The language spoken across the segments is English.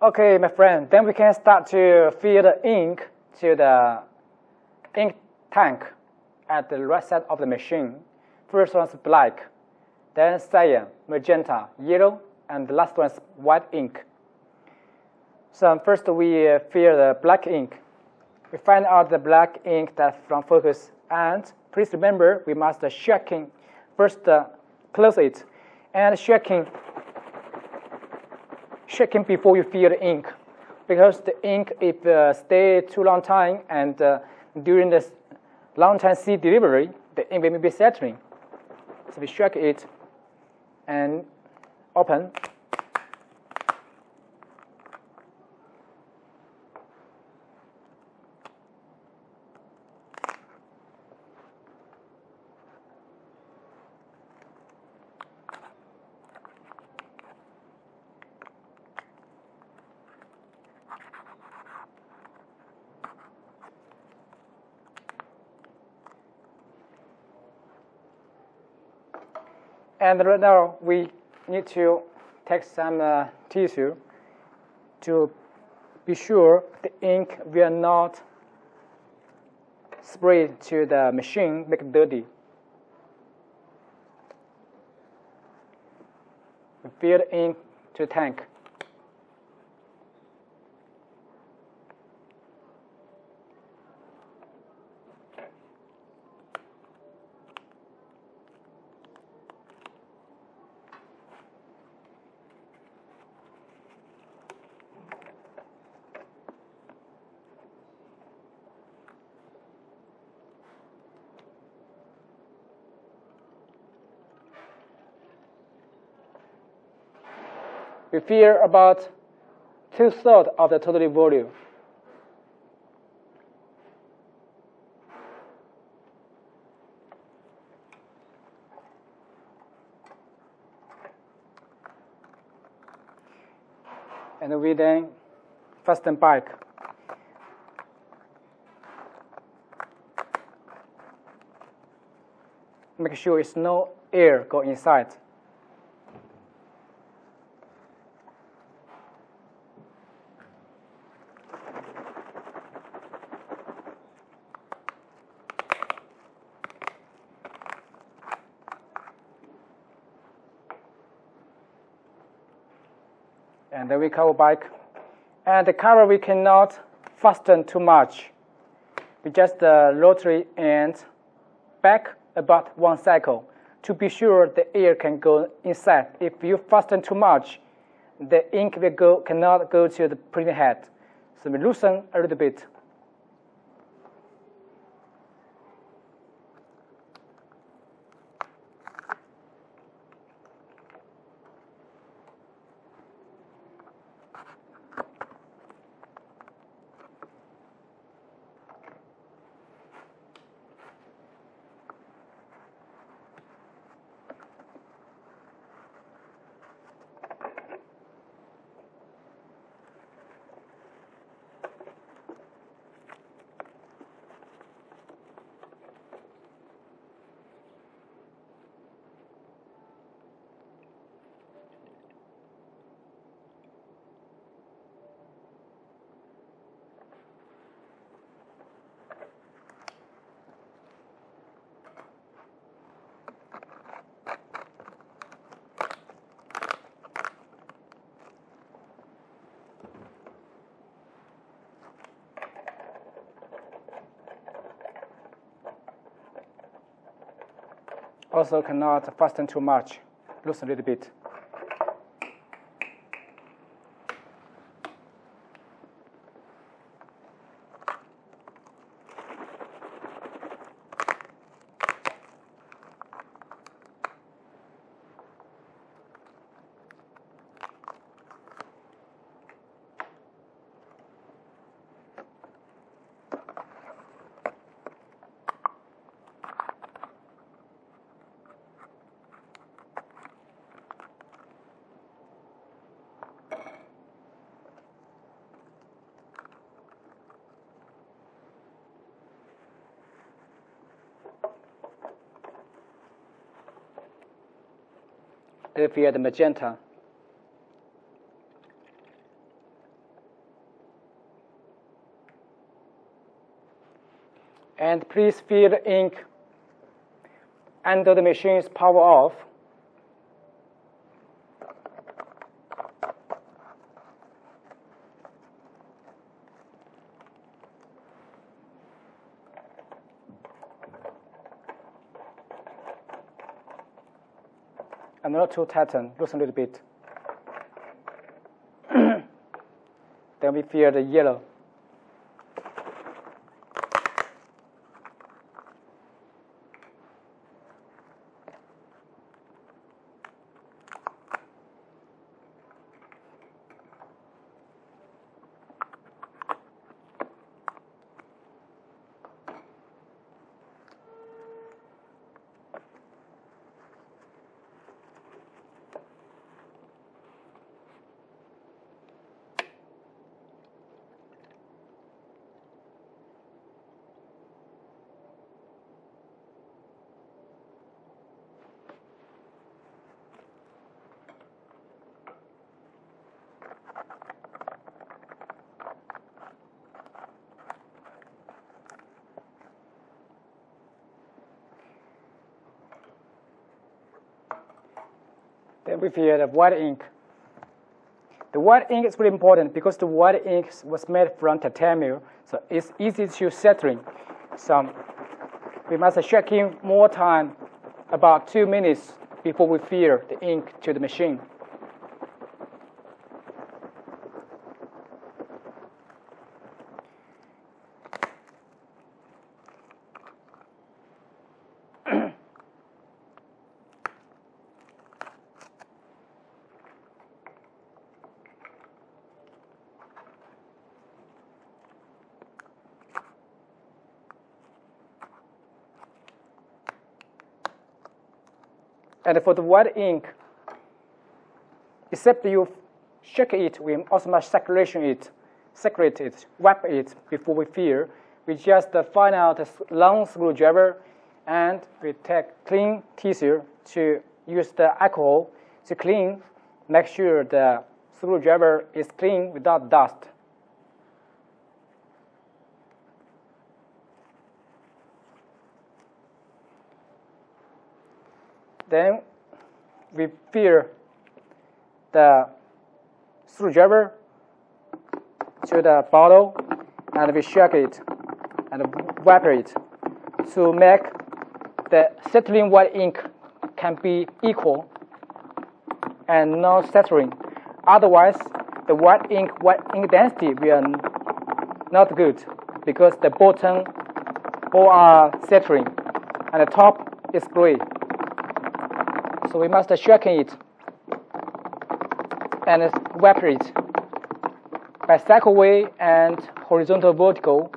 Okay, my friend, then we can start to fill the ink to the ink tank at the right side of the machine. First one is black, then cyan, magenta, yellow, and the last one is white ink. So first we fill the black ink. We find out the black ink that's from Focus, and please remember we must first close it and shaking before you fill the ink, because the ink if stay too long time and during this long time seed delivery, the ink will be settling. So we shake it and open. And right now we need to take some tissue to be sure the ink will not spray to the machine, make it dirty. We fill the ink to the tank. We fill about 2/3 of the total volume. And we then fasten back. Make sure it's no air go inside. And then we cover back. And the cover we cannot fasten too much. We just rotary and back about 1 cycle to be sure the air can go inside. If you fasten too much, the ink cannot go to the printing head. So we loosen a little bit. Also cannot fasten too much, loosen a little bit. If you had the magenta, And please fill the ink under the machine's power off. And not too tighten, loosen a little bit. Then we fill the yellow. Then we fill the white ink. The white ink is very important because the white ink was made from titanium, so it's easy to settling. So we must check in more time, about 2 minutes before we fill the ink to the machine. And for the white ink, except you shake it, we also must saturate it, wipe it before we fill. We just find out a long screwdriver, and we take clean tissue to use the alcohol to clean, make sure the screwdriver is clean without dust. Then we fill the screwdriver to the bottle, and we shake it and wipe it to make the settling white ink can be equal and not settling. Otherwise, the white ink density will not good because the bottom all are settling and the top is gray. So we must shake it and wipe it by cycle way and horizontal vertical.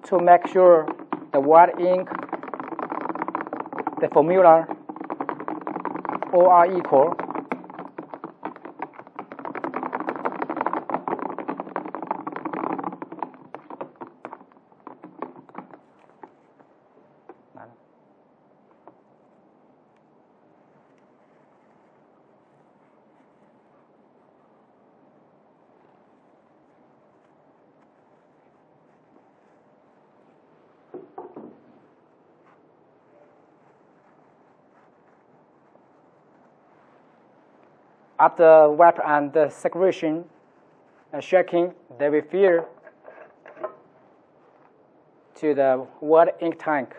To make sure the white ink, the formula, all are equal. After wipe and the separation and shaking, they will fill to the white ink tank.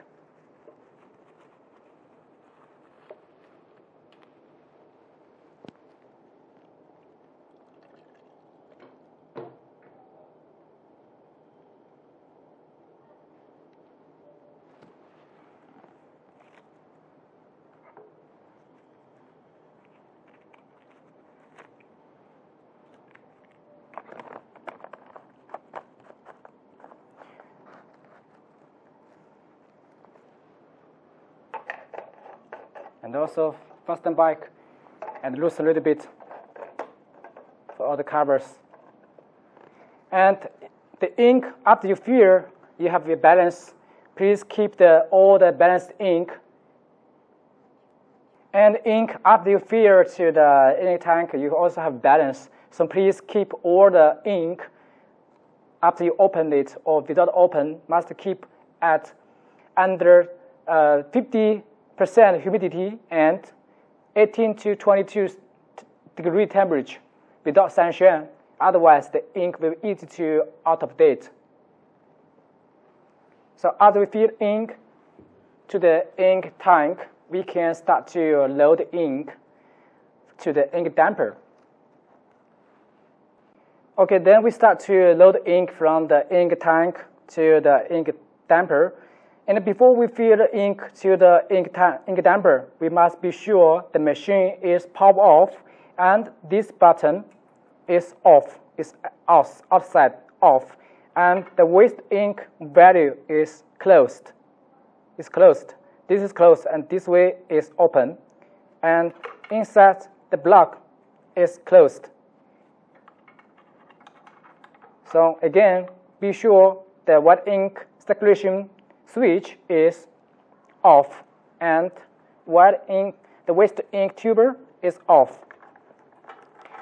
And also fasten back and loosen a little bit for all the covers. And the ink, after you fill, you have your balance. Please keep all the balanced ink. And ink, after you fill to the ink tank, you also have balance. So please keep all the ink after you open it or without open, must keep at under 50% humidity and 18 to 22 degree temperature without sunshine. Otherwise, the ink will be easy to out of date. So after we feed ink to the ink tank, we can start to load ink to the ink damper. Okay, then we start to load ink from the ink tank to the ink damper. And before we fill the ink to the ink damper, we must be sure the machine is powered off and this button is off, outside off, and the waste ink value is closed. It's closed. This is closed, and this way is open, and inside the block is closed. So again, be sure the white ink circulation switch is off, and the waste ink tuber is off,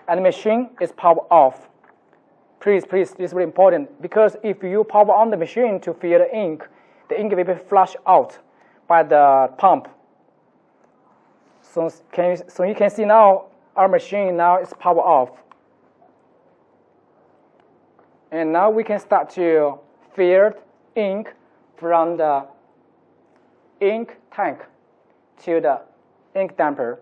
and the machine is powered off. Please, this is very important, because if you power on the machine to fill the ink will be flushed out by the pump. So you can see now our machine now is powered off. And now we can start to fill ink from the ink tank to the ink damper.